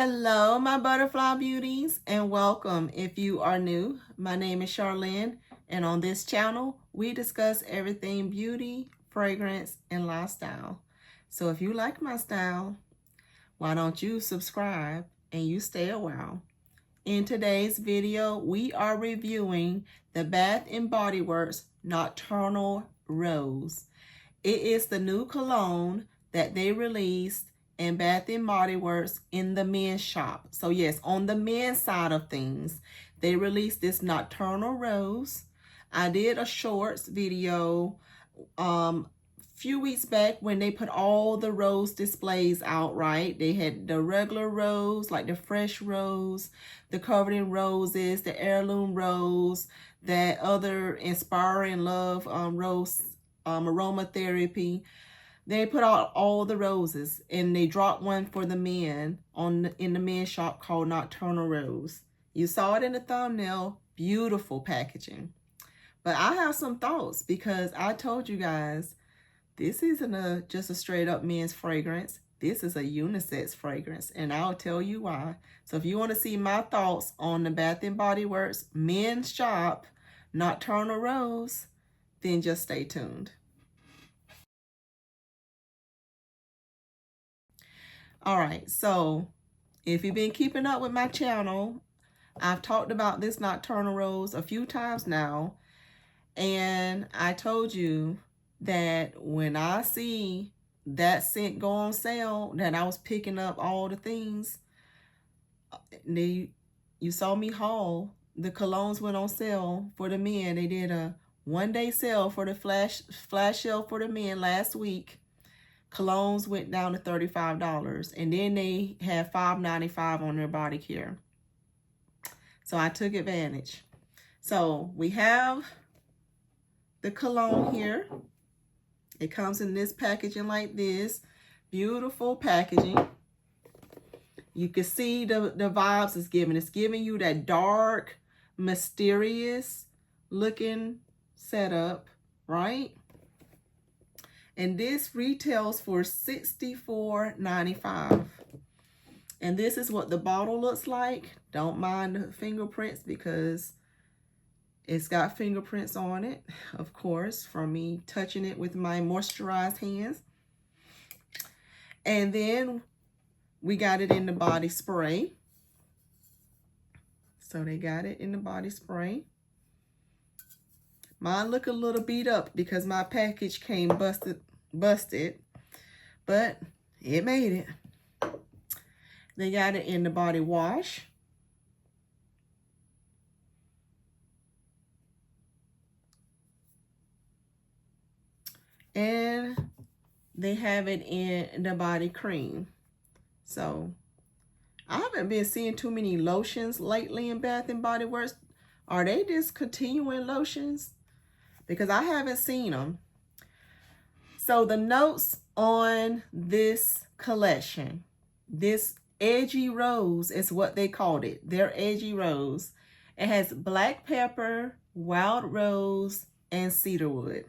Hello, my butterfly beauties, and welcome if you are new. My name is Charlene, and on this channel, we discuss everything beauty, fragrance, and lifestyle. So if you like my style, why don't you subscribe and you stay a while. In today's video, we are reviewing the Bath and Body Works Nocturnal Rose. It is the new cologne that they released in Bath and Body Works in the men's shop. So yes, on the men's side of things, they released this Nocturnal Rose. I did a shorts video few weeks back when they put all the rose displays out, right? They had the regular rose, like the fresh rose, the covered in roses, the heirloom rose, that other inspiring love rose aromatherapy. They put out all the roses, and they dropped one for the men in the men's shop called Nocturnal Rose. You saw it in the thumbnail. Beautiful packaging. But I have some thoughts because I told you guys this isn't just a straight up men's fragrance. This is a unisex fragrance, and I'll tell you why. So if you want to see my thoughts on the Bath and Body Works men's shop Nocturnal Rose, then just stay tuned. All right, so if you've been keeping up with my channel, I've talked about this Nocturnal Rose a few times now, and I told you that when I see that scent go on sale, that I was picking up all the things. You saw me haul. The colognes went on sale for the men. They did a one-day sale for the flash sale for the men last week. Colognes went down to $35, and then they had $5.95 on their body care. So I took advantage. So we have the cologne here. It comes in this packaging like this. Beautiful packaging. You can see the vibes it's giving. It's giving you that dark, mysterious looking setup, right? And this retails for $64.95. And this is what the bottle looks like. Don't mind the fingerprints because it's got fingerprints on it, of course, from me touching it with my moisturized hands. And then we got it in the body spray. So they got it in the body spray. Mine look a little beat up because my package came busted, but it made it. They got it in the body wash. And they have it in the body cream. So I haven't been seeing too many lotions lately in Bath and Body Works. Are they discontinuing lotions? Because I haven't seen them. So the notes on this collection, this edgy rose is what they called it. Their edgy rose. It has black pepper, wild rose, and cedarwood.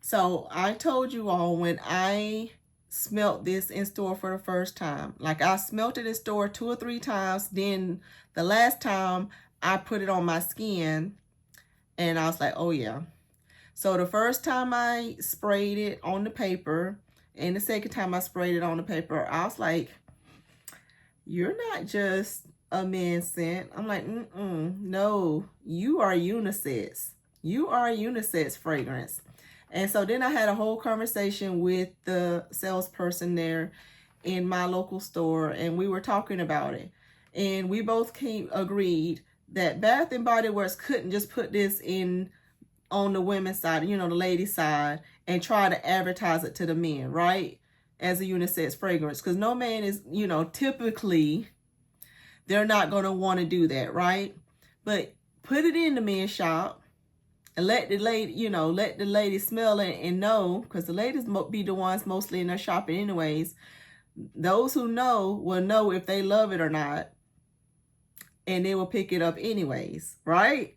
So I told you all when I smelt this in store for the first time, like I smelt it in store 2 or 3 times. Then the last time I put it on my skin and I was like, oh yeah. So the first time I sprayed it on the paper and the second time I sprayed it on the paper, I was like, you're not just a men's scent. I'm like, no, you are unisex. You are a unisex fragrance. And so then I had a whole conversation with the salesperson there in my local store, and we were talking about it. And we both agreed that Bath and Body Works couldn't just put this in on the women's side, you know, the ladies' side, and try to advertise it to the men, right? As a unisex fragrance. Because no man is, you know, typically, they're not going to want to do that, right? But put it in the men's shop. And let the lady, you know, let the ladies smell it and know, because the ladies be the ones mostly in their shopping anyways. Those who know will know if they love it or not, and they will pick it up anyways, right?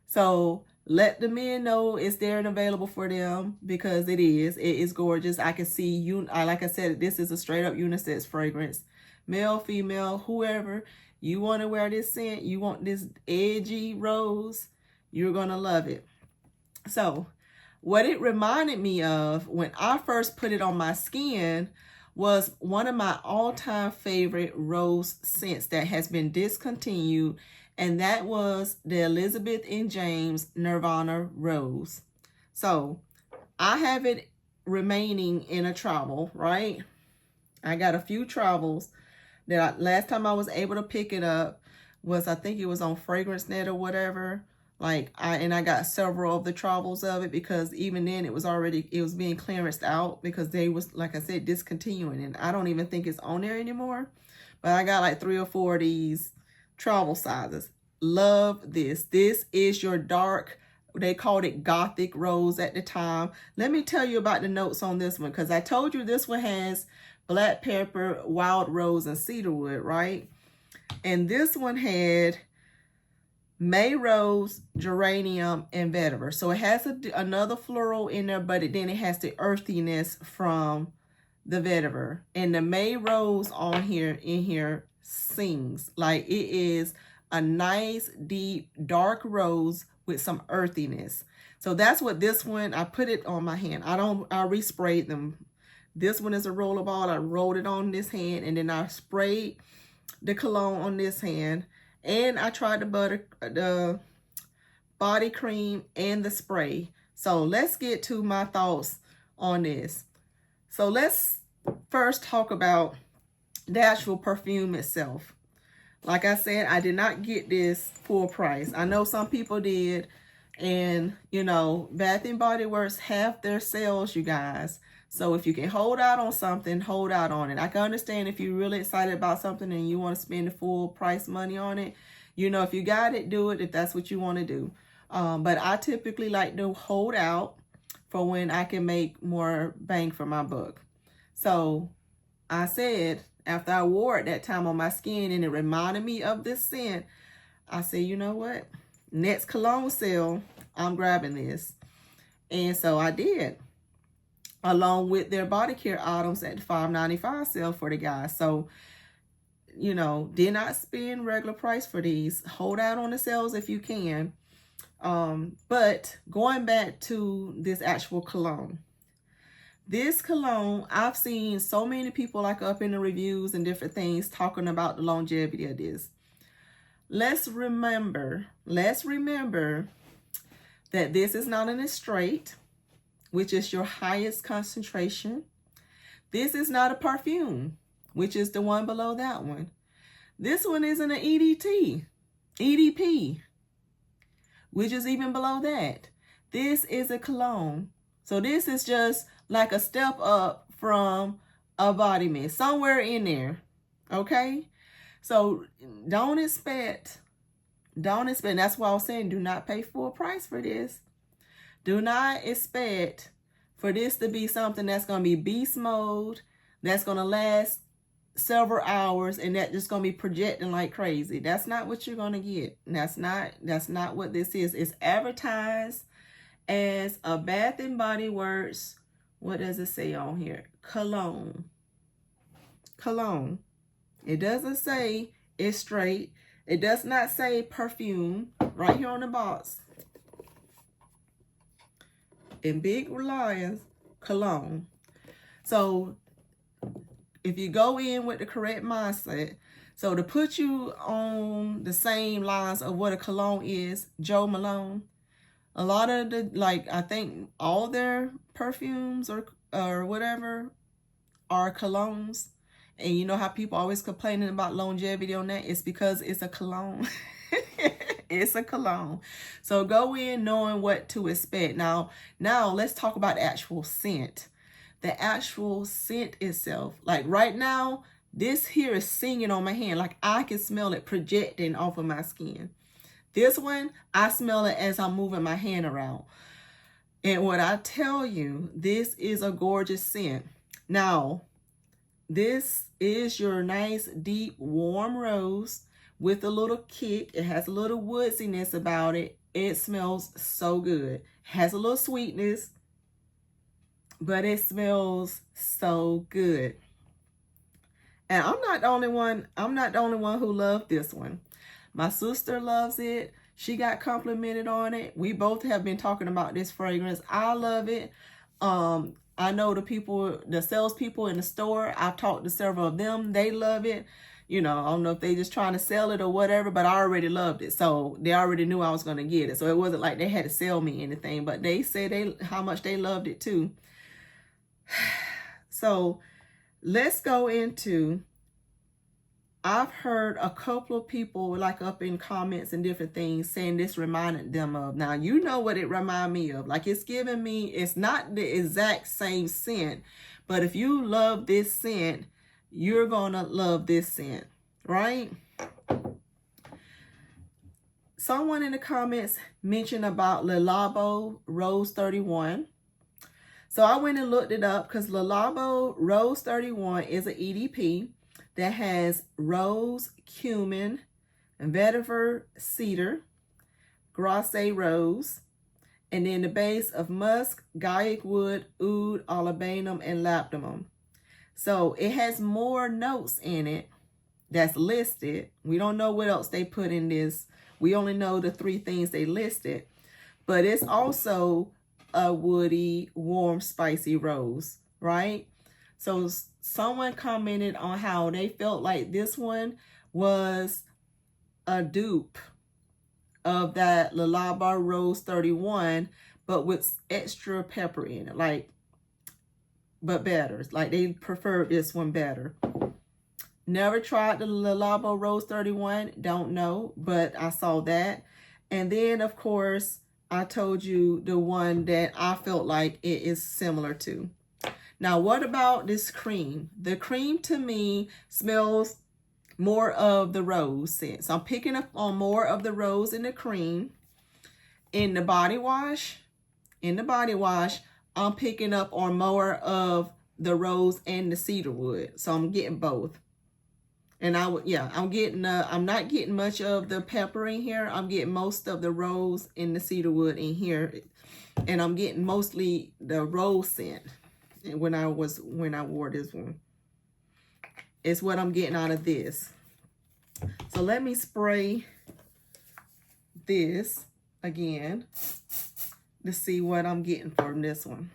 So let the men know it's there and available for them, because it is gorgeous. I can see you, like I said, this is a straight up unisex fragrance male, female, whoever, you want to wear this scent, you want this edgy rose, you're going to love it. So what it reminded me of when I first put it on my skin was one of my all-time favorite rose scents that has been discontinued, and that was the Elizabeth and James Nirvana Rose. So I have it remaining in a travel, right? I got a few travels that last time I was able to pick it up was, I think it was on Fragrance Net or whatever. Like I got several of the travels of it, because even then it was being clearanced out because they was, like I said, discontinuing, and I don't even think it's on there anymore. But I got like 3 or 4 of these travel sizes. Love this. This is your dark, they called it gothic rose at the time. Let me tell you about the notes on this one, because I told you this one has black pepper, wild rose, and cedarwood, right? And this one had May rose, geranium, and vetiver. So it has another floral in there, but then it has the earthiness from the vetiver. And the May rose in here sings. Like, it is a nice, deep, dark rose with some earthiness. So that's what this one, I put it on my hand. I resprayed them. This one is a rollerball. I rolled it on this hand, and then I sprayed the cologne on this hand. And I tried the body cream and the spray. So let's get to my thoughts on this. So let's first talk about the actual perfume itself. Like I said, I did not get this full price. I know some people did. And, you know, Bath and Body Works have their sales, you guys. So if you can hold out on something, hold out on it. I can understand if you're really excited about something and you want to spend the full price money on it. You know, if you got it, do it if that's what you want to do. But I typically like to hold out for when I can make more bang for my buck. So I said, after I wore it that time on my skin and it reminded me of this scent, I said, you know what? Next cologne sale, I'm grabbing this. And so I did, along with their body care items at the $5.95 sale for the guys. So, you know, did not spend regular price for these. Hold out on the sales if you can. But going back to this actual cologne. This cologne, I've seen so many people like up in the reviews and different things talking about the longevity of this. Let's remember that this is not an straight, which is your highest concentration. This is not a perfume, which is the one below that one. This one isn't an EDP, which is even below that. This is a cologne. So this is just like a step up from a body mist, somewhere in there, okay? So don't expect, that's why I was saying do not pay full price for this. Do not expect for this to be something that's going to be beast mode, that's going to last several hours, and that's just going to be projecting like crazy. That's not what you're going to get. That's not what this is. It's advertised as a Bath and Body Works, what does it say on here? Cologne. It doesn't say it's straight. It does not say perfume right here on the box. In big lions, cologne. So if you go in with the correct mindset, so to put you on the same lines of what a cologne is, Joe Malone, a lot of the, like, I think all their perfumes or whatever are colognes. And you know how people always complaining about longevity on that? It's because it's a cologne. It's a cologne. So go in knowing what to expect. Now let's talk about the actual scent. The actual scent itself. Like right now, this here is singing on my hand. Like I can smell it projecting off of my skin. This one, I smell it as I'm moving my hand around. And what I tell you, this is a gorgeous scent. Now, this is your nice, deep, warm rose with a little kick. It has a little woodsiness about it. It smells so good. Has a little sweetness, but it smells so good. And I'm not the only one. I'm not the only one who loved this one. My sister loves it. She got complimented on it. We both have been talking about this fragrance. I love it. I know the people, the salespeople in the store, I've talked to several of them. They love it. You know, I don't know if they just trying to sell it or whatever, but I already loved it. So they already knew I was going to get it. So it wasn't like they had to sell me anything, but they said how much they loved it too. So let's go into, I've heard a couple of people like up in comments and different things saying this reminded them of. Now, you know what it reminded me of. Like it's giving me, it's not the exact same scent, but if you love this scent, you're going to love this scent, right? Someone in the comments mentioned about Le Labo Rose 31. So I went and looked it up because Le Labo Rose 31 is an EDP that has rose, cumin, vetiver cedar, grasse rose, and then the base of musk, gaiac wood, oud, olibanum, and labdanum. So it has more notes in it that's listed. We don't know what else they put in this. We only know the 3 things they listed. But it's also a woody, warm, spicy rose, right? So someone commented on how they felt like this one was a dupe of that Le Labo Rose 31, but with extra pepper in it, like, but better. Like they preferred this one better. Never tried the Le Labo Rose 31, don't know, but I saw that. And then, of course, I told you the one that I felt like it is similar to. Now, what about this cream? The cream to me smells more of the rose scent. So I'm picking up on more of the rose in the cream. In the body wash, I'm picking up on more of the rose and the cedarwood. So I'm getting both. And I'm not getting much of the pepper in here. I'm getting most of the rose and the cedarwood in here. And I'm getting mostly the rose scent when I wore this one. It's what I'm getting out of this. So let me spray this again to see what I'm getting from this one.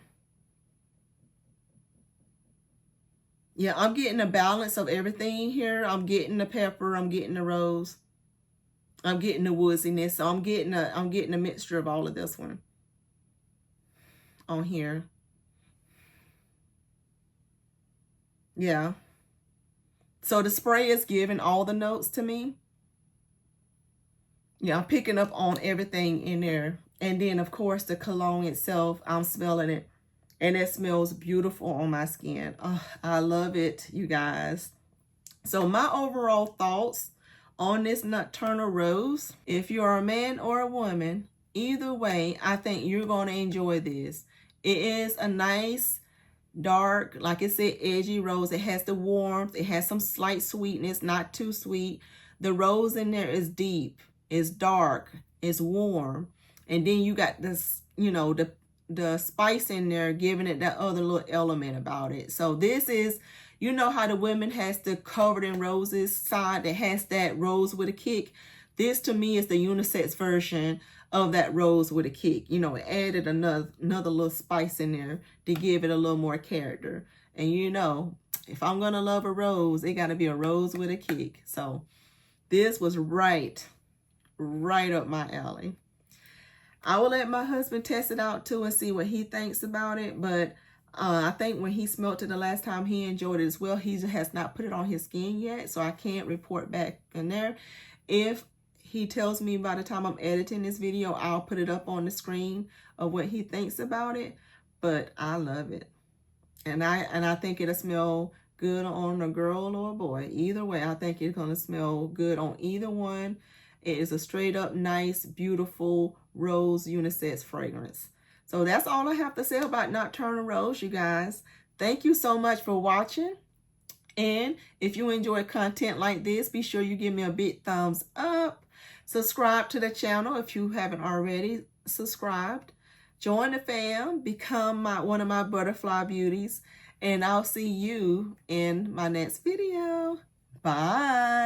Yeah, I'm getting a balance of everything here. I'm getting the pepper, I'm getting the rose, I'm getting the woodiness. So I'm getting a mixture of all of this one on here. Yeah. So the spray is giving all the notes to me. Yeah, I'm picking up on everything in there. And then, of course, the cologne itself, I'm smelling it. And it smells beautiful on my skin. Oh, I love it, you guys. So my overall thoughts on this Nocturnal Rose, if you're a man or a woman, either way, I think you're going to enjoy this. It is a nice, dark, like I said, edgy rose. It has the warmth. It has some slight sweetness, not too sweet. The rose in there is deep, it's dark, it's warm. And then you got this, you know, the spice in there giving it that other little element about it. So this is, you know how the women has the covered in roses side that has that rose with a kick. This to me is the unisex version of that rose with a kick. You know, it added another little spice in there to give it a little more character. And you know, if I'm gonna love a rose, it gotta be a rose with a kick. So this was right up my alley. I will let my husband test it out too and see what he thinks about it. But I think when he smelt it the last time, he enjoyed it as well. He has not put it on his skin yet, so I can't report back in there. If he tells me by the time I'm editing this video, I'll put it up on the screen of what he thinks about it. But I love it. And I think it'll smell good on a girl or a boy. Either way, I think it's going to smell good on either one. It is a straight up nice, beautiful rose unisex fragrance. So that's all I have to say about Nocturnal Rose, you guys. Thank you so much for watching. And if you enjoy content like this, be sure you give me a big thumbs up. Subscribe to the channel if you haven't already subscribed. Join the fam. Become one of my butterfly beauties. and I'll see you in my next video. Bye.